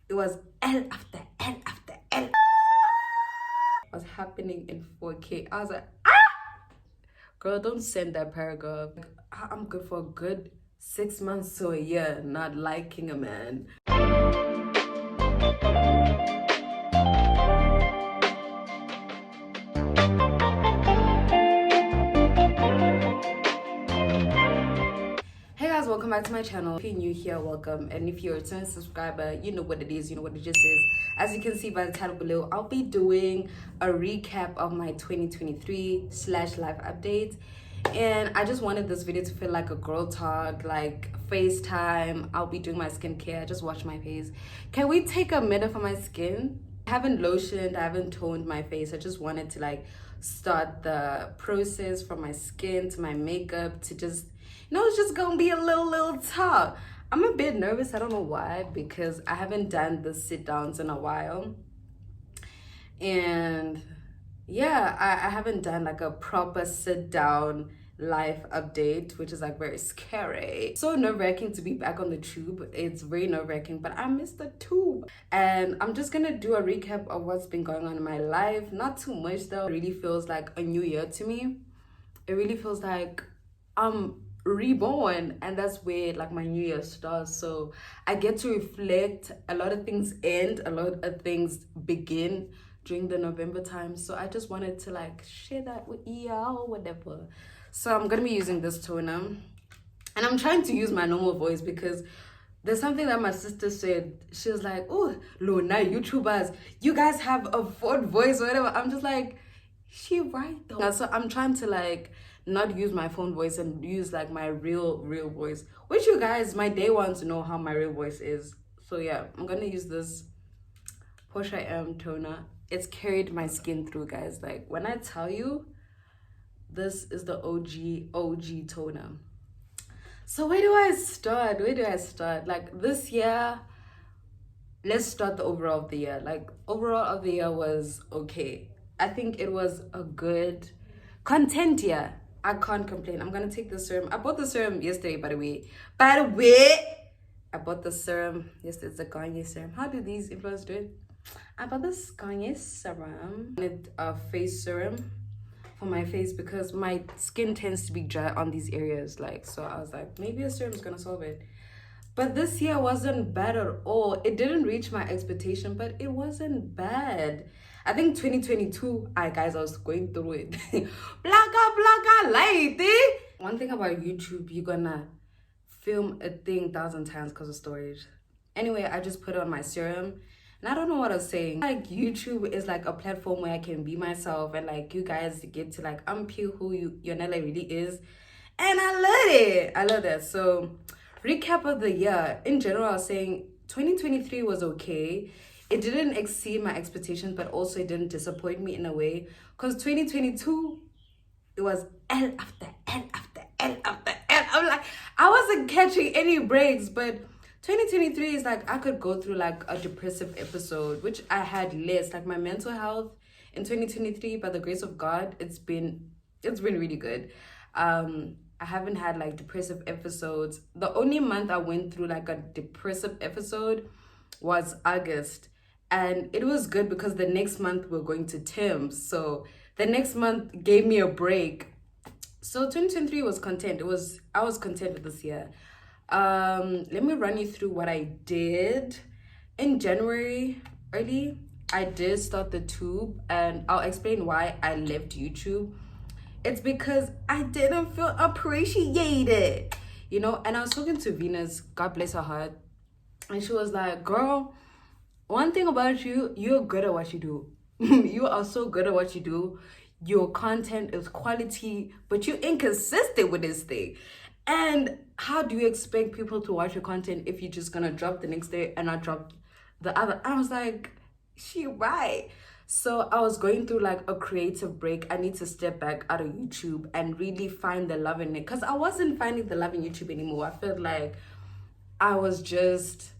It was L after L after L. Was happening in 4K. I was like, girl, don't send that paragraph. I'm good for a good 6 months to a year not liking a man. Hey guys, welcome back to my channel. If you're new here, welcome, and if you're a return subscriber, you know what it is, you know what it just is. As you can see by the title below, I'll be doing a recap of my 2023/life update, and I just wanted this video to feel like a girl talk, like FaceTime. I'll be doing my skincare. I just washed my face. Can we take a minute for my skin? I haven't lotioned, I haven't toned my face. I just wanted to like start the process from my skin to my makeup to just, you know, it's just gonna be a little talk. I'm a bit nervous, I don't know why, because I haven't done the sit downs in a while. And yeah, I haven't done like a proper sit down life update, which is like very scary. So nerve-wracking to be back on the tube. It's very nerve-wracking, but I miss the tube. And I'm just gonna do a recap of what's been going on in my life. Not too much though. It really feels like a new year to me. It really feels like I'm reborn, and that's where like my new year starts. So I get to reflect. A lot of things end, a lot of things begin during the November time. So I just wanted to like share that with y'all or whatever. So I'm gonna be using this toner, and I'm trying to use my normal voice because there's something that my sister said. She was like, oh Luna, YouTubers, you guys have a phone voice or whatever. I'm just like, she right though. So I'm trying to like not use my phone voice and use like my real voice, which you guys my day want to know how my real voice is. So yeah, I'm gonna use this Porsche M toner. It's carried my skin through, guys. Like when I tell you, this is the OG toner. So where do I start? Like this year, let's start the overall of the year. Like overall of the year was okay. I think it was a good content year. I can't complain. I'm gonna take the serum. I bought the serum yesterday, by the way. I bought the serum yesterday. It's a Garnier serum. How do these influencers do it? I bought this Garnier serum. I wanted a face serum for my face because my skin tends to be dry on these areas. Like, so I was like, maybe a serum is gonna solve it. But this year wasn't bad at all. It didn't reach my expectation, but it wasn't bad. I think 2022, guys, I was going through it. Blaka, light. One thing about YouTube, you're gonna film a thing 1,000 times because of storage. Anyway, I just put on my serum. And I don't know what I was saying. Like YouTube is like a platform where I can be myself and like you guys get to like unpeel who Yonella really is. And I love it. I love that. So recap of the year. In general, I was saying 2023 was okay. It didn't exceed my expectations, but also it didn't disappoint me in a way. Because 2022, it was L after L after L after L. I'm like, I wasn't catching any breaks, but 2023 is like I could go through like a depressive episode, which I had less. Like my mental health in 2023, by the grace of God, it's been really good. I haven't had like depressive episodes. The only month I went through like a depressive episode was August, and it was good because the next month we're going to Tim's, so the next month gave me a break. So 2023 was content. I was content with this year. Let me run you through what I did in January. Early, I did start the tube, and I'll explain why I left YouTube. It's because I didn't feel appreciated, you know. And I was talking to Venus, God bless her heart, and she was like, girl, one thing about you, you're good at what you do. You are so good at what you do. Your content is quality, but you're inconsistent with this thing. And how do you expect people to watch your content if you're just gonna drop the next day and not drop the other? I was like, she right. So I was going through like a creative break. I need to step back out of YouTube and really find the love in it, because I wasn't finding the love in YouTube anymore. I felt like I was just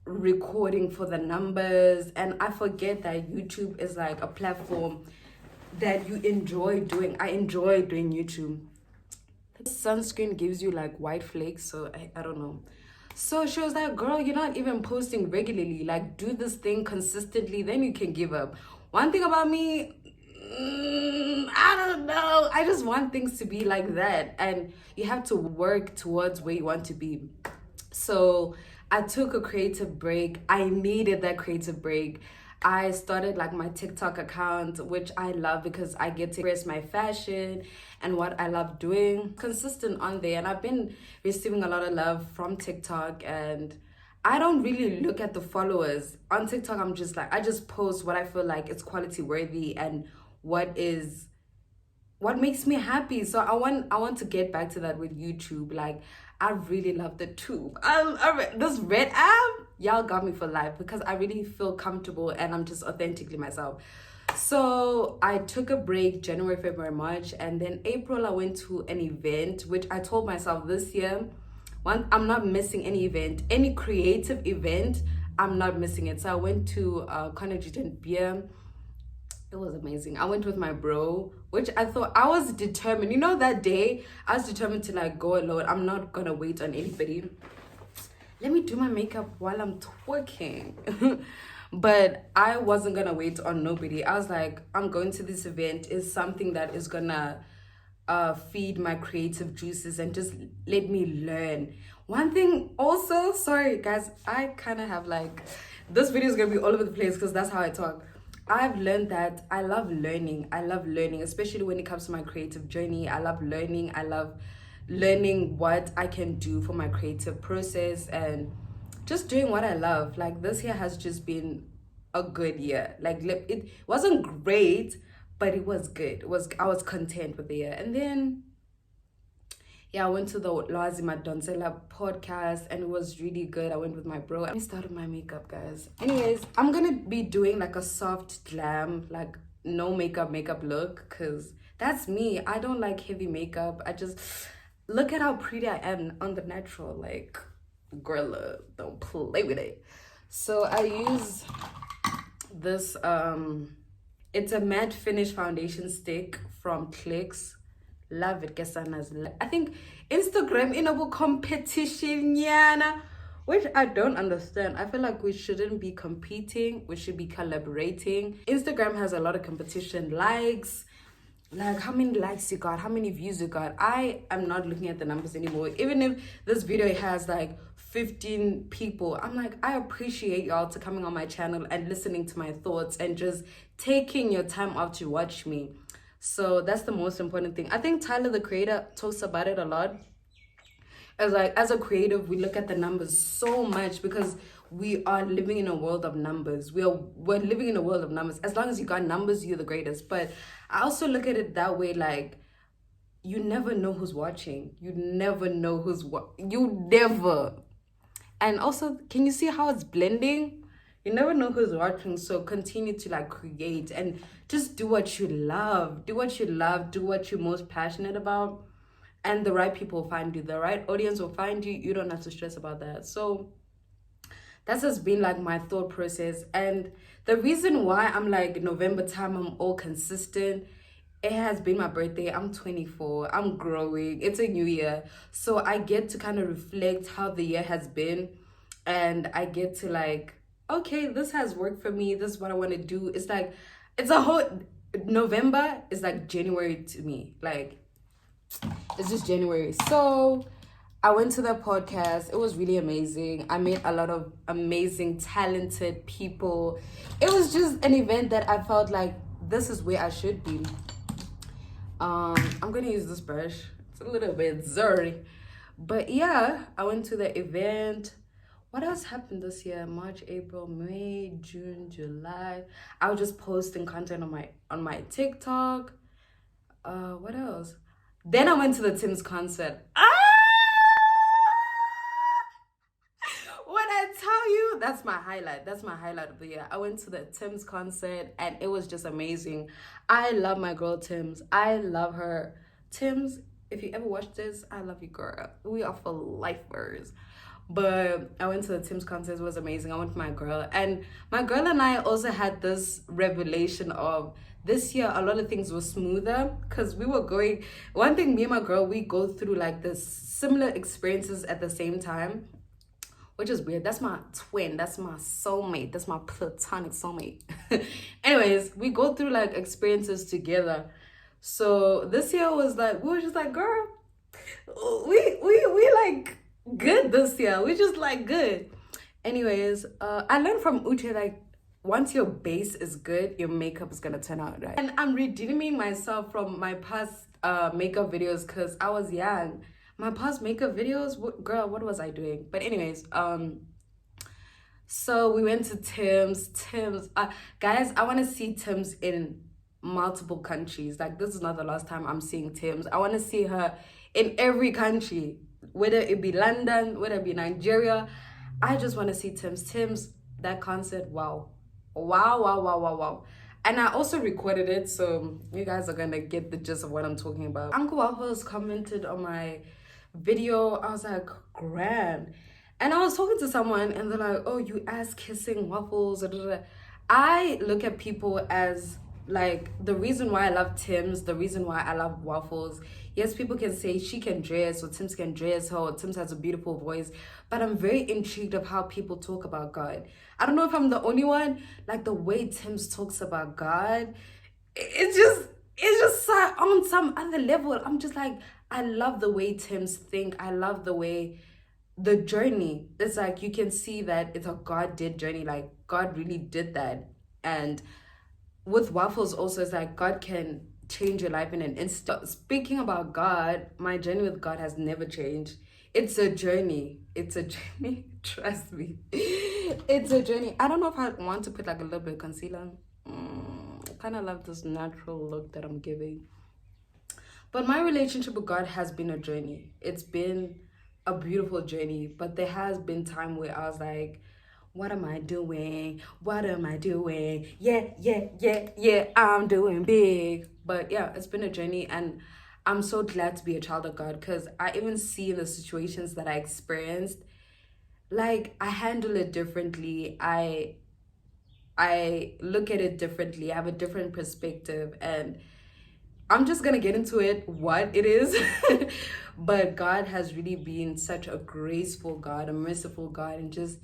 recording for the numbers, and I forget that YouTube is like a platform that you enjoy doing. I enjoy doing YouTube. Sunscreen gives you like white flakes, so I don't know. So she was like, girl, you're not even posting regularly. Like, do this thing consistently, then you can give up. One thing about me, I don't know. I just want things to be like that. And you have to work towards where you want to be. So I took a creative break. I needed that creative break. I started like my TikTok account, which I love because I get to express my fashion and what I love doing. Consistent on there, and I've been receiving a lot of love from TikTok, and I don't really look at the followers. On TikTok, I'm just like, I just post what I feel like it's quality worthy and what is what makes me happy. So I want to get back to that with YouTube. Like, I really love the tube. This red app, y'all got me for life because I really feel comfortable and I'm just authentically myself. So I took a break January, February, March, and then April I went to an event, which I told myself this year, I'm not missing any event, any creative event. I'm not missing it. So I went to Carnegie Beer. It was amazing. I went with my bro, which I thought I was determined. You know, that day I was determined to like go alone. I'm not gonna wait on anybody. Let me do my makeup while I'm twerking. But I wasn't gonna wait on nobody. I was like, I'm going to this event. Is something that is gonna feed my creative juices and just let me learn. One thing also, sorry guys, I kind of have like, this video is gonna be all over the place because that's how I talk. I've learned that I love learning. I love learning, especially when it comes to my creative journey. I love learning. I love learning what I can do for my creative process and just doing what I love. Like, this year has just been a good year. Like, it wasn't great, but it was good. I was content with the year. And then yeah, I went to the Lwazi Madonsela podcast and it was really good. I went with my bro. I started my makeup, guys. Anyways, I'm gonna be doing like a soft glam, like no makeup look, because that's me. I don't like heavy makeup. I just look at how pretty I am on the natural. Like, girl, don't play with it. So I use this it's a matte finish foundation stick from Clicks. Love it, Kesanas. I think Instagram in a competition, yana, which I don't understand. I feel like we shouldn't be competing. We should be collaborating. Instagram has a lot of competition, likes, like how many likes you got, how many views you got. I am not looking at the numbers anymore. Even if this video has like 15 people, I'm like, I appreciate y'all to coming on my channel and listening to my thoughts and just taking your time out to watch me. So that's the most important thing. I think Tyler the Creator talks about it a lot. As a creative, we look at the numbers so much because we are living in a world of numbers. We're living in a world of numbers. As long as you got numbers, you're the greatest. But I also look at it that way, like, you never know who's watching. You never know you never. And also, can you see how it's blending? You never know who's watching, so continue to like create and just do what you love. Do what you love, do what you're most passionate about, and the right people will find you. The right audience will find you. You don't have to stress about that. So that's just been like my thought process. And the reason why I'm like November time, I'm all consistent. It has been my birthday. I'm 24. I'm growing. It's a new year. So I get to kind of reflect how the year has been. And I get to like, okay, this has worked for me. This is what I want to do. It's like, it's a whole, November is like January to me. Like, it's just January. So I went to the podcast. It was really amazing. I met a lot of amazing, talented people. It was just an event that I felt like this is where I should be. I'm gonna use this brush. It's a little bit dirty. But yeah, I went to the event. What else happened this year? March, April, May, June, July. I was just posting content on my TikTok. What else? Then I went to the Timmies concert. When I tell you, that's my highlight. That's my highlight of the year. I went to the Timmies concert and it was just amazing. I love my girl Tims. I love her. Tims, if you ever watch this, I love you, girl. We are for lifers. But I went to the Tim's concert. It was amazing. I went with my girl. And my girl and I also had this revelation of this year, a lot of things were smoother because we were going... One thing, me and my girl, we go through like this similar experiences at the same time. which is weird. That's my twin. That's my soulmate. That's my platonic soulmate. Anyways, we go through like experiences together. So this year was like, we were just like, girl, we like good this year. We just like good. Anyways, I learned from Uche, like, once your base is good, your makeup is gonna turn out right. And I'm redeeming myself from my past makeup videos because I was young. My past makeup videos, girl, what was I doing? But anyways, so we went to Tim's. Guys, I want to see Tim's in multiple countries. Like, this is not the last time I'm seeing Tim's. I want to see her in every country, whether it be London, whether it be Nigeria. I just want to see Tim's, that concert. Wow. And I also recorded it, so you guys are gonna get the gist of what I'm talking about. Uncle Waffles commented on my video. I was like, grand. And I was talking to someone and they're like, oh, you ass kissing Waffles. I look at people as like, the reason why I love Tim's, the reason why I love Waffles. Yes, people can say she can dress, or Tim's can dress, or Tim's has a beautiful voice, but I'm very intrigued of how people talk about God. I don't know if I'm the only one. Like, the way Tim's talks about God, it's just on some other level. I'm just like, I love the way Tim's think. I love the way the journey. It's like, you can see that it's a God did journey. Like, God really did that. And with Waffles also, it's like God can change your life in an instant. Speaking about God, my journey with God has never changed. It's a journey. It's a journey. Trust me. It's a journey. I don't know if I want to put like a little bit of concealer. I kind of love this natural look that I'm giving. But my relationship with God has been a journey. It's been a beautiful journey. But there has been time where I was like, what am I doing? What am I doing? Yeah, I'm doing big. But yeah, it's been a journey, and I'm so glad to be a child of God, because I even see in the situations that I experienced, like, I handle it differently. I look at it differently. I have a different perspective, and I'm just gonna get into it, what it is. But God has really been such a graceful God, a merciful God, and just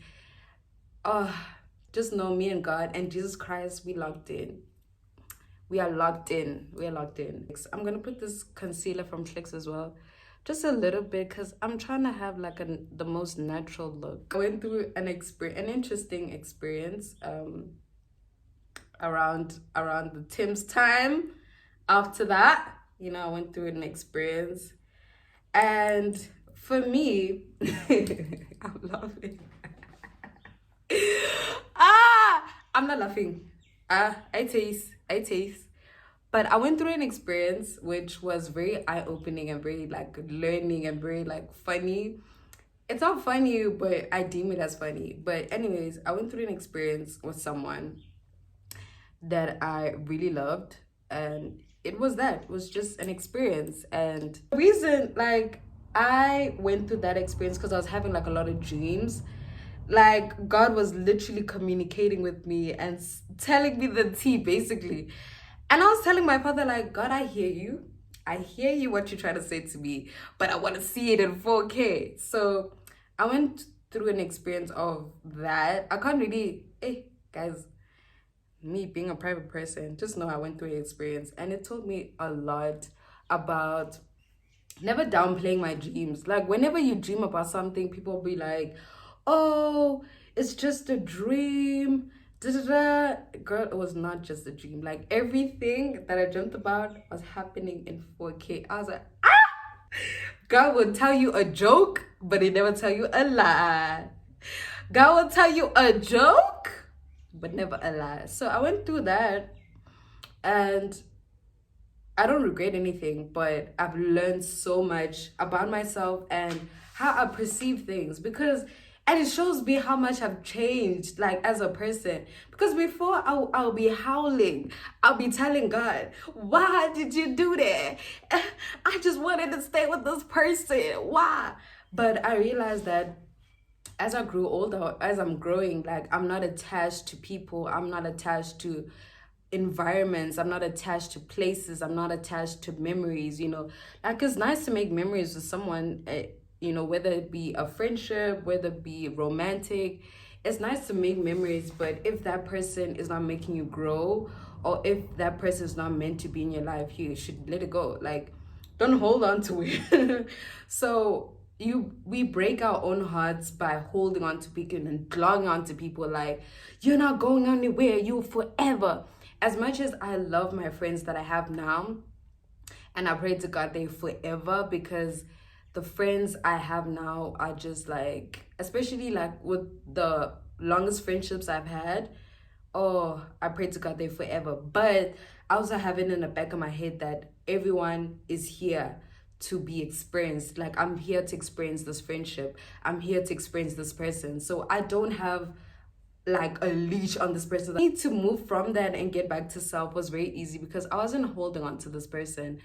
know me and God and Jesus Christ, we locked in. We are locked in. We are locked in. I'm gonna put this concealer from Clicks as well, just a little bit, because I'm trying to have like the most natural look. I went through an interesting experience around the Tim's time. After that, you know, I went through an experience, and for me, I'm laughing. I'm not laughing. I taste. But I went through an experience which was very eye-opening and very like learning and very like funny. It's not funny, but I deem it as funny. But anyways, I went through an experience with someone that I really loved, and it was just an experience. And the reason like I went through that experience, because I was having like a lot of dreams. Like, God was literally communicating with me and telling me the tea, basically. And I was telling my father, like, God, I hear you. I hear you, what you're trying to say to me, but I want to see it in 4K. So I went through an experience of that. I can't really, guys, me being a private person, just know I went through an experience, and it taught me a lot about never downplaying my dreams. Like, whenever you dream about something, people will be like, oh, it's just a dream. Girl, it was not just a dream. Like, everything that I dreamt about was happening in 4K. I was like, God will tell you a joke, but he never tell you a lie. God will tell you a joke, but never a lie. So I went through that, and I don't regret anything, but I've learned so much about myself and how I perceive things, and it shows me how much I've changed, like, as a person. Because before, I'll be howling. I'll be telling God, why did you do that? I just wanted to stay with this person. Why? But I realized that as I grew older, as I'm growing, like, I'm not attached to people. I'm not attached to environments. I'm not attached to places. I'm not attached to memories, you know. Like, it's nice to make memories with someone, you know, whether it be a friendship, whether it be romantic, it's nice to make memories, but if that person is not making you grow, or if that person is not meant to be in your life, you should let it go. Like, don't hold on to it. So we break our own hearts by holding on to people and clunging on to people like, you're not going anywhere, you forever. As much as I love my friends that I have now, and I pray to God they forever, because the friends I have now are just like, especially like with the longest friendships I've had, oh, I pray to God they forever. But I also have it in the back of my head that everyone is here to be experienced. Like, I'm here to experience this friendship, I'm here to experience this person. So I don't have like a leash on this person. I need to move from that and get back to self was very easy, because I wasn't holding on to this person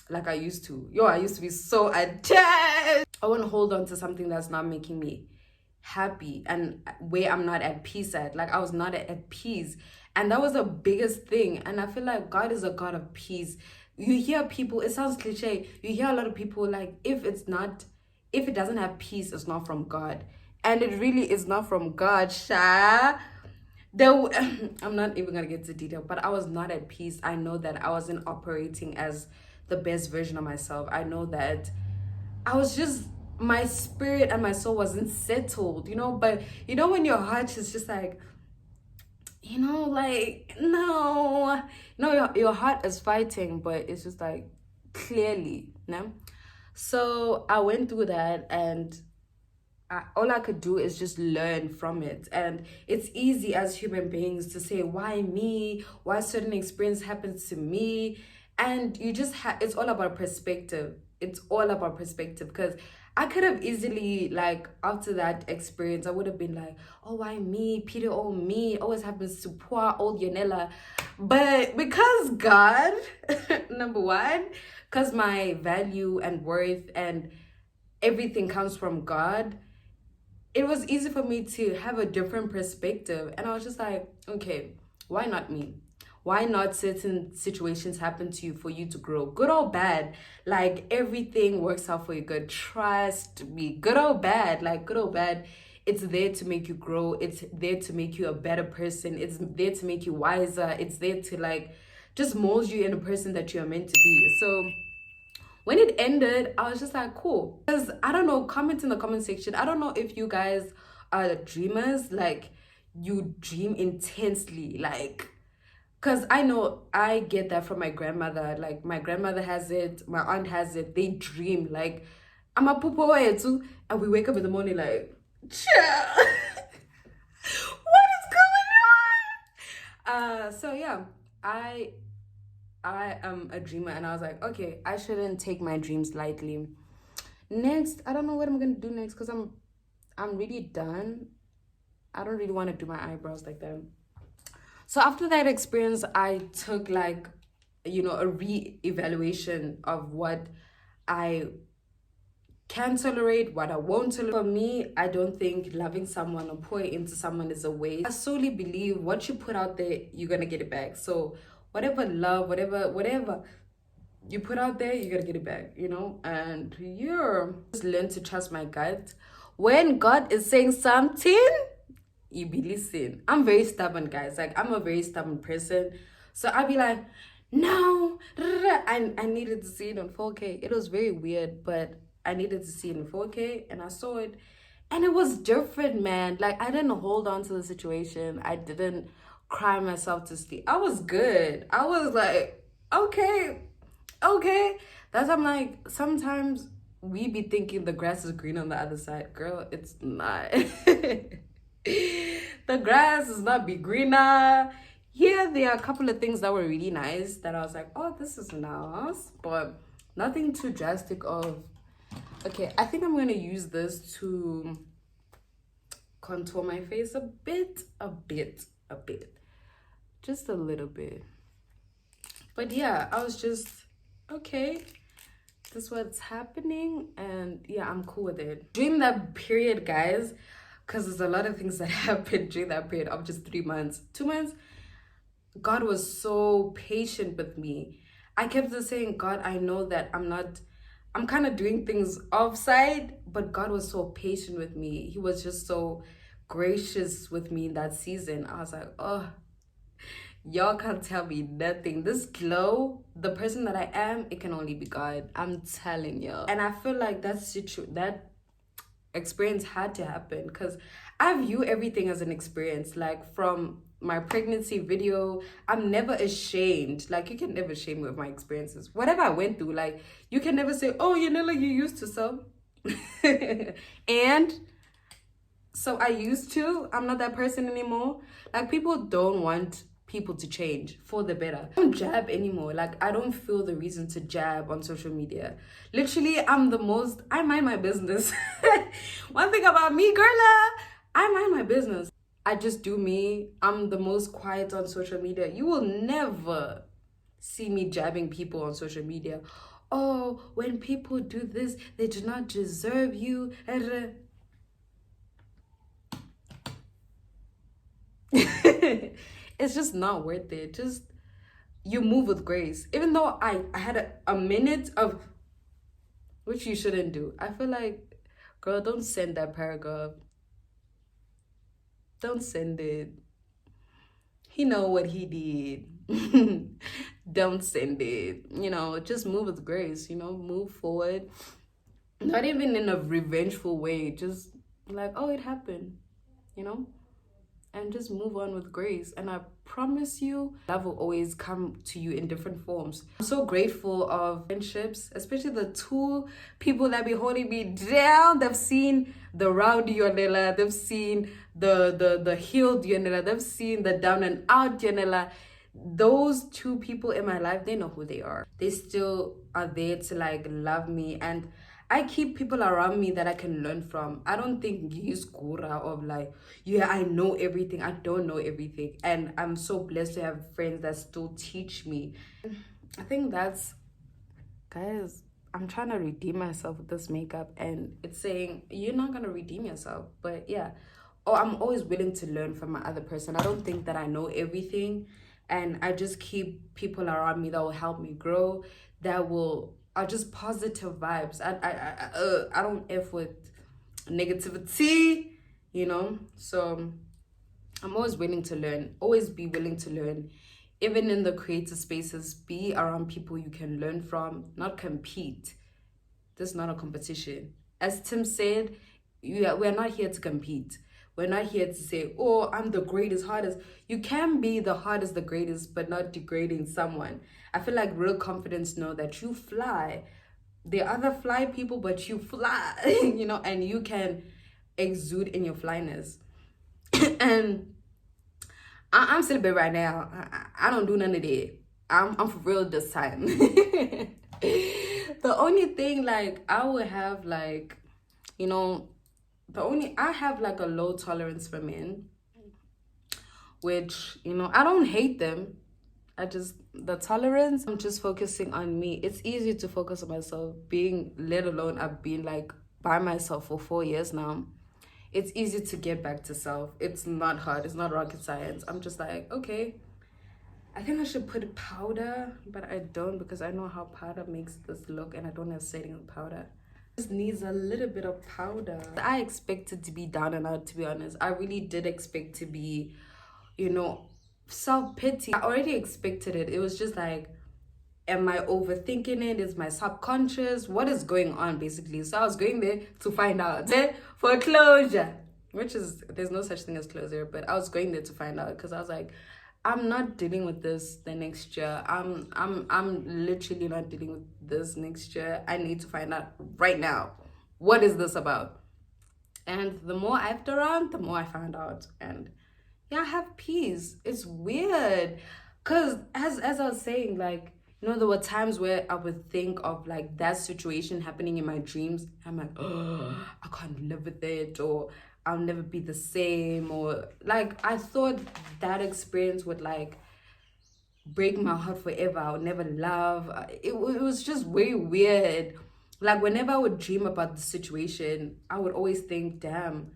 like I used to. I used to be so attached. I won't hold on to something that's not making me happy and where I'm not at peace at. Like, I was not at peace, and that was the biggest thing. And I feel like God is a God of peace. You hear people, it sounds cliche, you hear a lot of people like, if it doesn't have peace, it's not from God. And it really is not from God, Sha. I'm not even gonna get into detail, but I was not at peace. I know that I wasn't operating as the best version of myself. I know that I was just, my spirit and my soul wasn't settled, you know. But you know, when your heart is just like, you know, like, no, your heart is fighting, but it's just like, clearly, no. So I went through that, and all I could do is just learn from it. And it's easy as human beings to say, why me? Why certain experience happens to me? And you just it's all about perspective. It's all about perspective, because I could have easily, like, after that experience, I would have been like, oh, why me? Peter, oh, me. Always happens to poor old Yanela. But because God, number one, because my value and worth and everything comes from God, it was easy for me to have a different perspective. And I was just like, okay, why not me? Why not certain situations happen to you for you to grow? Good or bad, like, everything works out for your good. Trust me, good or bad, like, good or bad, it's there to make you grow. It's there to make you a better person. It's there to make you wiser. It's there to, like, just mold you in the person that you're meant to be. So when it ended, I was just like, cool. Because I don't know, comment in the comment section. I don't know if you guys are dreamers, like, you dream intensely, like, because I know I get that from my grandmother. Like, my grandmother has it, my aunt has it. They dream, like, I'm a poopo too, and we wake up in the morning like, chill. What is going on? So yeah, I am a dreamer, and I was like, okay, I shouldn't take my dreams lightly. Next, I don't know what I'm gonna do next, because I'm really done. I don't really want to do my eyebrows like that. So after that experience, I took, like, you know, a re-evaluation of what I can tolerate, what I won't tolerate. For me, I don't think loving someone or pouring into someone is a waste. I solely believe what you put out there, you're gonna get it back. So whatever love, whatever you put out there, you're gonna get it back, you know. And just learn to trust my gut. When God is saying something, you be listen. I'm very stubborn, guys. Like, I'm a very stubborn person. So I'd be like, no. And I needed to see it on 4K. It was very weird, but I needed to see it in 4K, and I saw it. And it was different, man. Like, I didn't hold on to the situation. I didn't cry myself to sleep. I was good. I was like, okay. That's, I'm like, sometimes we be thinking the grass is green on the other side. Girl, it's not. The grass is not be greener. Here, there are a couple of things that were really nice that I was like, oh, this is nice, but nothing too drastic of, okay, I think I'm gonna use this to contour my face a bit, just a little bit. But yeah, I was just, okay, this is what's happening, and yeah, I'm cool with it. During that period, guys, because there's a lot of things that happened during that period of just 2 months, God was so patient with me. I kept just saying, God, I know that I'm not I'm kind of doing things offside, but God was so patient with me. He was just so gracious with me in that season. I was like, oh, y'all can't tell me nothing. This glow, the person that I am, it can only be God. I'm telling you. And I feel like that experience had to happen because I view everything as an experience. Like from my pregnancy video, I'm never ashamed. Like you can never shame me with my experiences. Whatever I went through, like you can never say, oh, you know, like you used to so. And so I used to, I'm not that person anymore. Like people don't want people to change for the better. I don't jab anymore. Like I don't feel the reason to jab on social media. Literally, I mind my business. One thing about me, girl, I mind my business. I just do me. I'm the most quiet on social media. You will never see me jabbing people on social media. Oh, when people do this, they do not deserve you. It's just not worth it. Just you move with grace. Even though I had a minute of, which you shouldn't do. I feel like, girl, don't send that paragraph. Don't send it. He know what he did. Don't send it. You know, just move with grace. You know, move forward. Not even in a revengeful way. Just like, oh, it happened. You know, and just move on with grace. And I promise you, love will always come to you in different forms. I'm so grateful of friendships, especially the two people that be holding me down. They've seen the rowdy Yonela, they've seen the healed Yonela, they've seen the down and out Yonela. Those two people in my life, they know who they are. They still are there to like love me, and I keep people around me that I can learn from. I don't think use kura of like, yeah, I know everything. I don't know everything. And I'm so blessed to have friends that still teach me. I think that's, guys, I'm trying to redeem myself with this makeup, and it's saying, you're not going to redeem yourself. But yeah, oh, I'm always willing to learn from my other person. I don't think that I know everything. And I just keep people around me that will help me grow, that will are just positive vibes. I don't F with negativity, you know. So I'm always willing to learn. Always be willing to learn. Even in the creative spaces, be around people you can learn from, not compete. This is not a competition. As Tim said, we're not here to compete. We're not here to say, oh, I'm the greatest, hardest. You can be the hardest, the greatest, but not degrading someone. I feel like real confidence know that you fly. There are other fly people, but you fly, you know, and you can exude in your flyness. And I'm celibate right now. I don't do none of that. I'm for real this time. The only thing, like, I would have, like, you know, I have like a low tolerance for men, which, you know, I don't hate them. The tolerance, I'm just focusing on me. It's easy to focus on myself, let alone I've been like by myself for 4 years now. It's easy to get back to self. It's not hard. It's not rocket science. I'm just like, okay, I think I should put powder, but I don't because I know how powder makes this look and I don't have setting powder. Just needs a little bit of powder. I expected to be down and out, to be honest. I really did expect to be, you know, self-pity. I already expected it. It was just like, am I overthinking it? Is my subconscious? What is going on, basically? So I was going there to find out. For closure. Which is, there's no such thing as closure, but I was going there to find out because I was like, I'm not dealing with this the next year. I'm literally not dealing with this next year. I need to find out right now. What is this about? And the more I've around, the more I found out. And yeah, I have peace. It's weird. Cause as I was saying, like, you know, there were times where I would think of like that situation happening in my dreams. I'm like, oh, I can't live with it, or I'll never be the same, or like I thought that experience would like break my heart forever. I would never love. It was just very weird. Like whenever I would dream about the situation, I would always think, damn,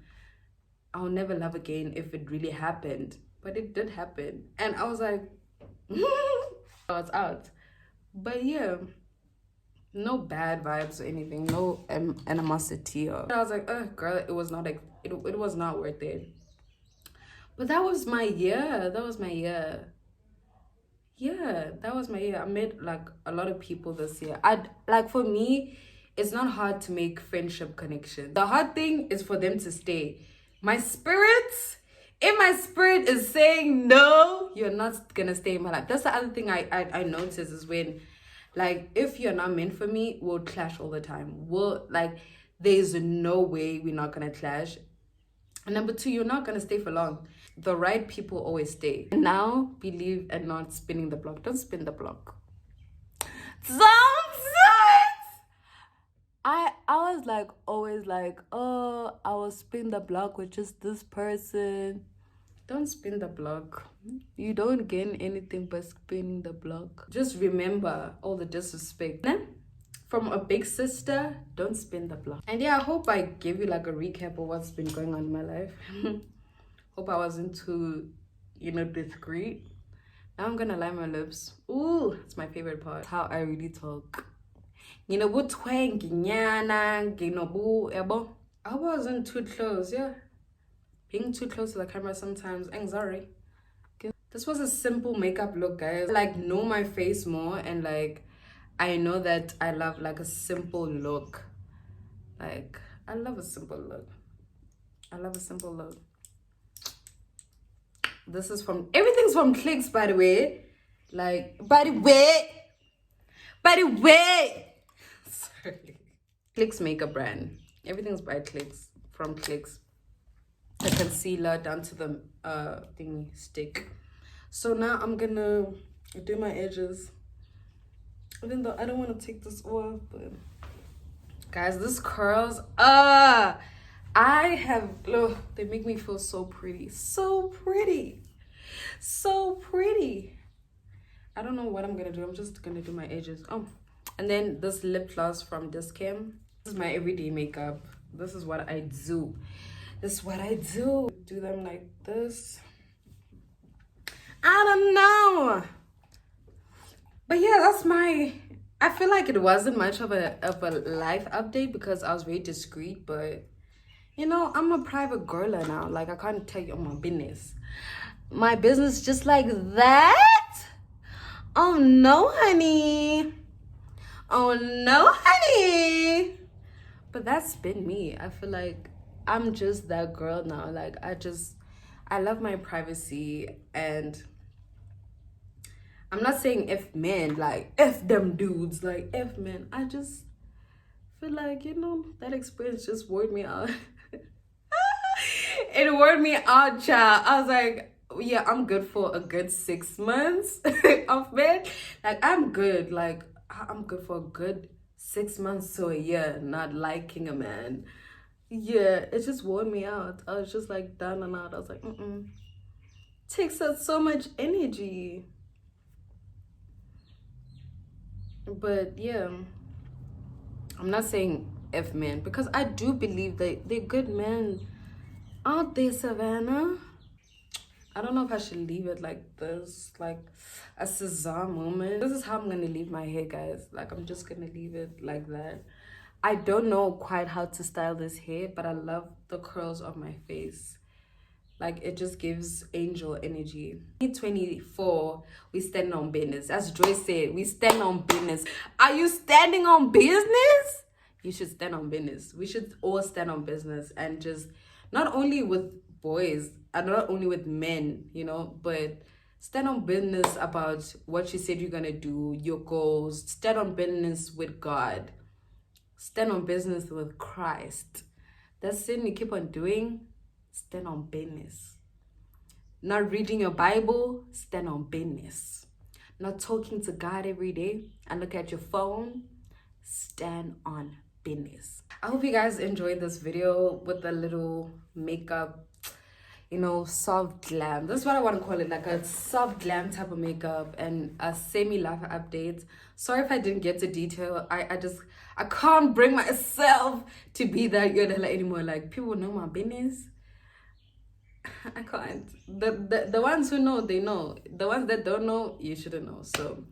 I'll never love again if it really happened. But it did happen. And I was like, I was out. But yeah, no bad vibes or anything, no animosity. Or I was like, oh girl, it was not like it was not worth it. But that was my year. That was my year. Yeah, that was my year. I met like a lot of people this year. I'd like, for me, it's not hard to make friendship connections. The hard thing is for them to stay. My spirit, if my spirit is saying no, you're not gonna stay in my life. That's the other thing I notice is when, like, if you're not meant for me, we'll clash all the time. We'll like, there's no way we're not gonna clash. And number two, you're not gonna stay for long. The right people always stay. Now, believe and not spinning the block. Don't spin the block. Don't do it! I was like, always like, oh, I will spin the block with just this person. Don't spin the block. You don't gain anything by spinning the block. Just remember all the disrespect. From a big sister, don't spin the block. And yeah, I hope I gave you like a recap of what's been going on in my life. Hope I wasn't too, discreet. Now I'm gonna line my lips. Ooh, it's my favorite part. How I really talk. I wasn't too close, yeah. Being too close to the camera sometimes, I'm sorry. This was a simple makeup look, guys. Like, know my face more, and like, I know that I love like a simple look. Like, I love a simple look. I love a simple look. This is everything's from Clicks, by the way. Like, by the way. Sorry. Clicks makeup brand. Everything's by Clicks, from Clicks. The concealer down to the thingy stick. So now I'm gonna do my edges. Even though I don't want to take this off, but guys, this curls, they make me feel so pretty. So pretty. I don't know what I'm gonna do. I'm just gonna do my edges. Oh, and then this lip gloss from Discam. This is my everyday makeup. This is what I do. Do them like this. I don't know. But yeah, that's I feel like it wasn't much of a life update because I was very discreet, but I'm a private girl now. Like, I can't tell you my business. My business just like that? Oh no, honey. But that's been me. I feel like I'm just that girl now. Like, I love my privacy, and I'm not saying F men, like F them dudes, like F men. I just feel like, that experience just wore me out. It wore me out, child. I was like, yeah, I'm good for a good 6 months of men. Like, I'm good. Like, I'm good for a good 6 months to a year not liking a man. Yeah, it just wore me out. I was just like down and out. I was like, takes up so much energy. But yeah, I'm not saying F men, because I do believe that they're good men out there, Savannah. I don't know if I should leave it like this, like a Cesar moment. This is how I'm gonna leave my hair, guys. Like, I'm just gonna leave it like that. I don't know quite how to style this hair, but I love the curls of my face. Like, it just gives angel energy. 2024, we stand on business. As Joyce said, we stand on business. Are you standing on business? You should stand on business. We should all stand on business, and just not only with boys and not only with men, but stand on business about what you said you're gonna do, your goals. Stand on business with God. Stand on business with Christ. That's sin you keep on doing. Stand on business. Not reading your Bible, stand on business. Not talking to God every day and look at your phone, stand on business. I hope you guys enjoyed this video with a little makeup, soft glam. That's what I want to call it, like a soft glam type of makeup and a semi-life update. Sorry if I didn't get to detail. I can't bring myself to be that good anymore. Like, people know my business. I can't. The ones who know, they know. The ones that don't know, you shouldn't know. So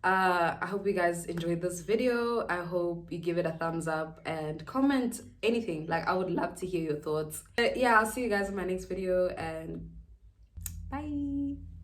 I hope you guys enjoyed this video. I hope you give it a thumbs up and comment anything. Like, I would love to hear your thoughts. But yeah, I'll see you guys in my next video, and bye.